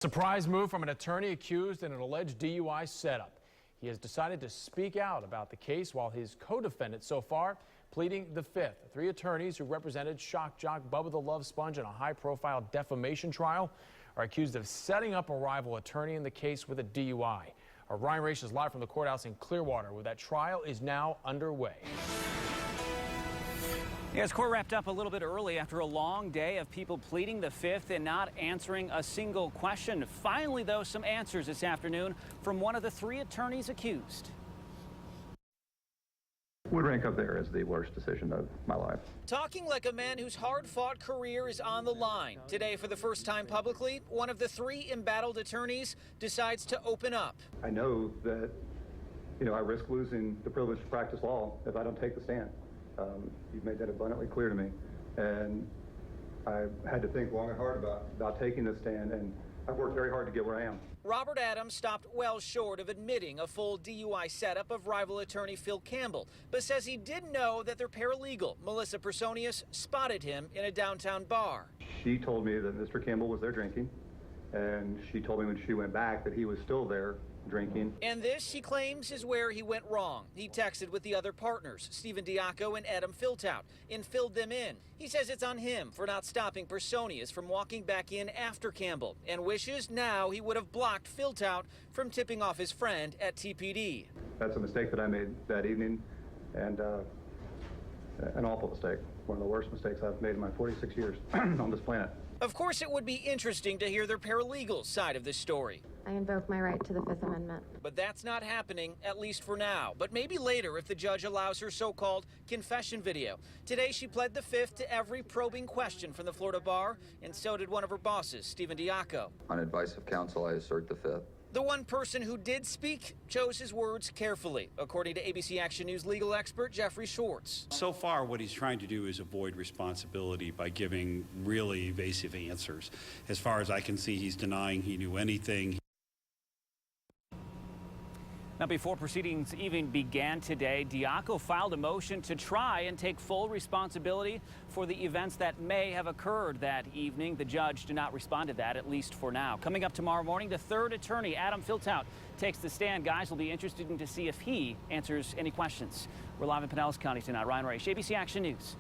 Surprise move from an attorney accused in an alleged DUI setup. He has decided to speak out about the case while his co-defendant so far pleading the fifth. Three attorneys who represented shock jock Bubba the Love Sponge in a high-profile defamation trial are accused of setting up a rival attorney in the case with a DUI. Our Ryan Raish is live from the courthouse in Clearwater, where that trial is now underway. Yes, court wrapped up a little bit early after a long day of people pleading the fifth and not answering a single question. Finally, though, some answers this afternoon from one of the three attorneys accused. Would rank up there as the worst decision of my life. Talking like a man whose hard-fought career is on the line. Today, for the first time publicly, one of the three embattled attorneys decides to open up. I know that, I risk losing the privilege to practice law if I don't take the stand. You've made that abundantly clear to me, and I had to think long and hard about taking this stand, and I've worked very hard to get where I am. Robert Adams stopped well short of admitting a full DUI setup of rival attorney Phil Campbell, but says he did know that their paralegal, Melissa Personius, spotted him in a downtown bar. She told me that Mr. Campbell was there drinking, and she told me when she went back that he was still there drinking. And this, she claims, is where he went wrong. He texted with the other partners, Stephen Diaco and Adam Filtout, and filled them in. He says it's on him for not stopping Personius from walking back in after Campbell, and wishes now he would have blocked Filtout from tipping off his friend at TPD. That's a mistake that I made that evening, and an awful mistake. One of the worst mistakes I've made in my 46 years on this planet. Of course, it would be interesting to hear their paralegal's side of this story. I invoke my right to the Fifth Amendment. But that's not happening, at least for now. But maybe later if the judge allows her so-called confession video. Today, she pled the fifth to every probing question from the Florida bar, and so did one of her bosses, Stephen Diaco. On advice of counsel, I assert the fifth. The one person who did speak chose his words carefully, according to ABC Action News legal expert Jeffrey Schwartz. So far, what he's trying to do is avoid responsibility by giving really evasive answers. As far as I can see, he's denying he knew anything. Now, before proceedings even began today, Diaco filed a motion to try and take full responsibility for the events that may have occurred that evening. The judge did not respond to that, at least for now. Coming up tomorrow morning, the third attorney, Adam Filtout, takes the stand. Guys will be interested to see if he answers any questions. We're live in Pinellas County tonight. Ryan Raish, ABC Action News.